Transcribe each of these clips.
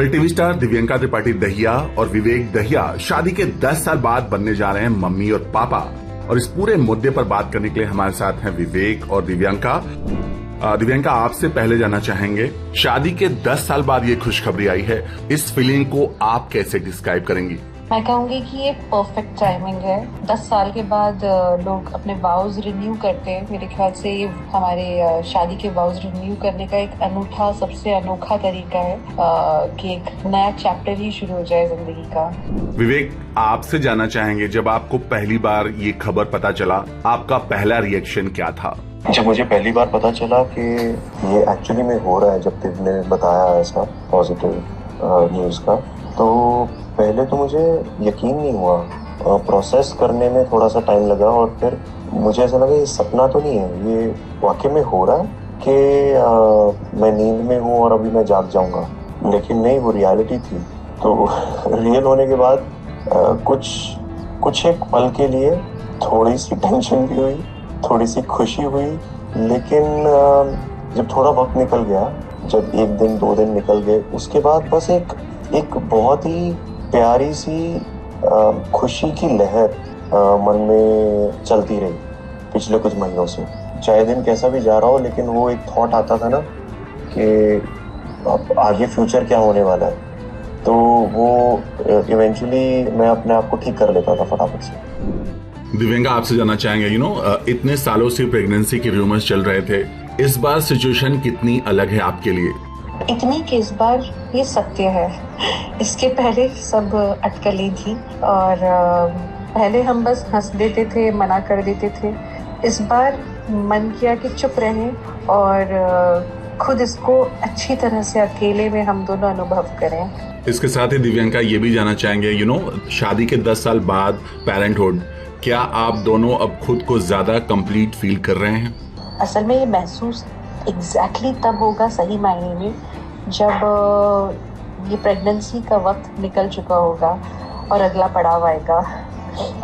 फिर TV star Divyanka Tripathi Dahiya और विवेक दहिया शादी के 10 साल बाद बनने जा रहे हैं मम्मी और पापा। और इस पूरे मुद्दे पर बात करने के लिए हमारे साथ हैं विवेक और दिव्यंका। दिव्यंका, आपसे पहले जानना चाहेंगे, शादी के 10 साल बाद ये खुशखबरी आई है, इस फीलिंग को आप कैसे डिस्क्राइब करेंगी? मैं कहूँगी कि ये परफेक्ट टाइमिंग है। 10 साल के बाद लोग अपने वाउज रिन्यू करते हैं। मेरे ख्याल से ये हमारे शादी के वाउज रिन्यू करने का एक अनूठा, सबसे अनोखा तरीका है कि एक नया चैप्टर ही शुरू हो जाए जिंदगी का। विवेक, आपसे जानना चाहेंगे, जब आपको पहली बार ये खबर पता चला, आपका पहला रिएक्शन क्या था? जब मुझे पहली बार पता चला कि ये एक्चुअली में हो रहा है, जब दिव ने बताया ऐसा पॉजिटिव न्यूज़ का, तो पहले तो मुझे यकीन नहीं हुआ। प्रोसेस करने में थोड़ा सा टाइम लगा और फिर मुझे ऐसा लगा ये सपना तो नहीं है, ये वाकई में हो रहा है कि मैं नींद में हूँ और अभी मैं जाग जाऊंगा। लेकिन नहीं, वो रियलिटी थी। तो रियल होने के बाद कुछ एक पल के लिए थोड़ी सी टेंशन भी हुई, थोड़ी सी खुशी हुई। लेकिन जब थोड़ा वक्त निकल गया, जब 1 दिन 2 दिन निकल गए, उसके बाद बस एक बहुत ही प्यारी सी खुशी की लहर मन में चलती रही पिछले कुछ महीनों से। चाहे दिन कैसा भी जा रहा हो, लेकिन वो एक थॉट आता था ना कि अब आगे फ्यूचर क्या होने वाला है, तो वो इवेंचुअली मैं अपने आप को ठीक कर लेता था फटाफट से। दिव्यंका, आपसे जानना चाहेंगे, इतने सालों से प्रेगनेंसी के रूमर्स चल रहे थे, इस बार सिचुएशन कितनी अलग है आपके लिए? इतनी कि इस बार ये सत्य है। इसके पहले सब अटकलें थी और पहले हम बस हंस देते थे, मना कर देते थे। इस बार मन किया कि चुप रहें और खुद इसको अच्छी तरह से अकेले में हम दोनों अनुभव करें। इसके साथ ही दिव्यंका ये भी जानना चाहेंगे, शादी के 10 साल बाद पेरेंटहुड, क्या आप दोनों अब खुद को ज्यादा कंप्लीट फील कर रहे हैं? असल में ये महसूस एग्जैक्टली तब होगा, सही मायने में, जब ये प्रेगनेंसी का वक्त निकल चुका होगा और अगला पड़ाव आएगा।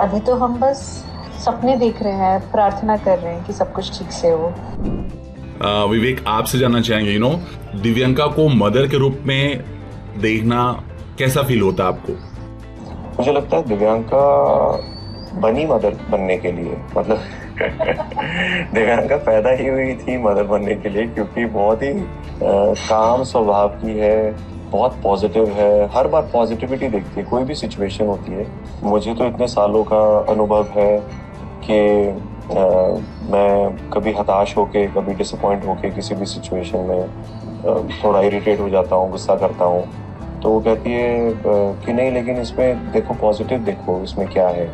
अभी तो हम बस सपने देख रहे हैं, प्रार्थना कर रहे हैं कि सब कुछ ठीक से हो। विवेक, आपसे जानना चाहेंगे, दिव्यंका को मदर के रूप में देखना कैसा फील होता है आपको? मुझे लगता है दिव्यंका बनी मदर बनने के लिए, मतलब दिव्यंका पैदा ही हुई थी मदर बनने के लिए, क्योंकि बहुत ही काम स्वभाव की है, बहुत पॉजिटिव है, हर बार पॉजिटिविटी देखती है, कोई भी सिचुएशन होती है। मुझे तो इतने सालों का अनुभव है कि मैं कभी हताश होके, कभी डिसअपॉइंट होके किसी भी सिचुएशन में थोड़ा इरिटेट हो जाता हूँ, गुस्सा करता हूँ, तो वो कहती है कि नहीं, लेकिन इसमें देखो, पॉजिटिव देखो, इसमें क्या है,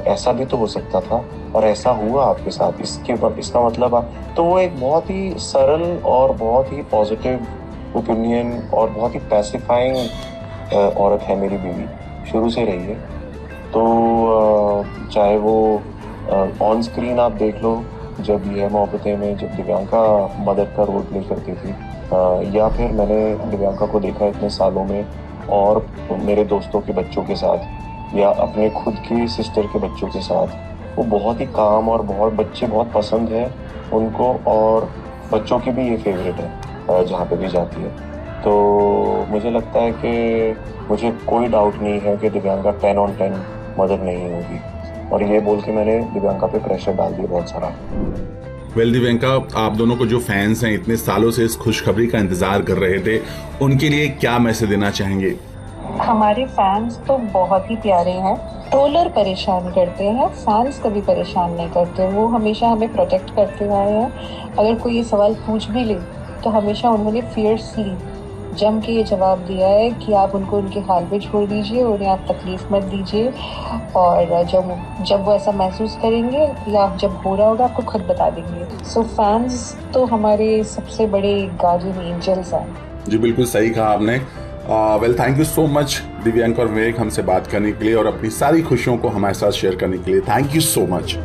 ऐसा भी तो हो सकता था और ऐसा हुआ आपके साथ, इसका मतलब तो वो एक बहुत ही सरल और बहुत ही पॉजिटिव ओपिनियन और बहुत ही पैसिफाइंग औरत है मेरी बीवी, शुरू से रही है। तो चाहे वो ऑन स्क्रीन आप देख लो, जब ये मोहब्बतें में जब दिव्यंका मदर का रोल प्ले करती थी, या फिर मैंने दिव्यंका को देखा इतने सालों में और मेरे दोस्तों के बच्चों के साथ या अपने खुद की सिस्टर के बच्चों के साथ, वो बहुत ही काम और बच्चे बहुत पसंद है उनको, और बच्चों की भी ये फेवरेट है जहाँ पे भी जाती है। तो मुझे लगता है कि मुझे कोई डाउट नहीं है कि दिव्यंका 10 on 10 मदर नहीं होगी, और ये बोल के मैंने दिव्यंका पे प्रेशर डाल दिया बहुत सारा। वेल दिव्यंका, आप दोनों को जो फैंस हैं इतने सालों से इस खुशखबरी का इंतजार कर रहे थे, उनके लिए क्या मैसेज देना चाहेंगे? हमारे फैंस तो बहुत ही प्यारे हैं। ट्रोलर परेशान करते हैं, फैंस कभी परेशान नहीं करते। वो हमेशा हमें प्रोटेक्ट करते आए हैं। अगर कोई ये सवाल पूछ भी ले तो हमेशा उन्होंने फियर्सली जम के ये जवाब दिया है कि आप उनको उनके हाल पे छोड़ दीजिए, उन्हें आप तकलीफ मत दीजिए, और जब वो ऐसा महसूस करेंगे या जब हो रहा होगा आपको खुद बता देंगे। सो फैंस तो हमारे सबसे बड़े गार्डियन एंजल्स हैं। जी बिल्कुल सही कहा आपने। Well, thank you so much Divyanka और विवेक हमसे बात करने के लिए और अपनी सारी खुशियों को हमारे साथ शेयर करने के लिए। Thank you so much.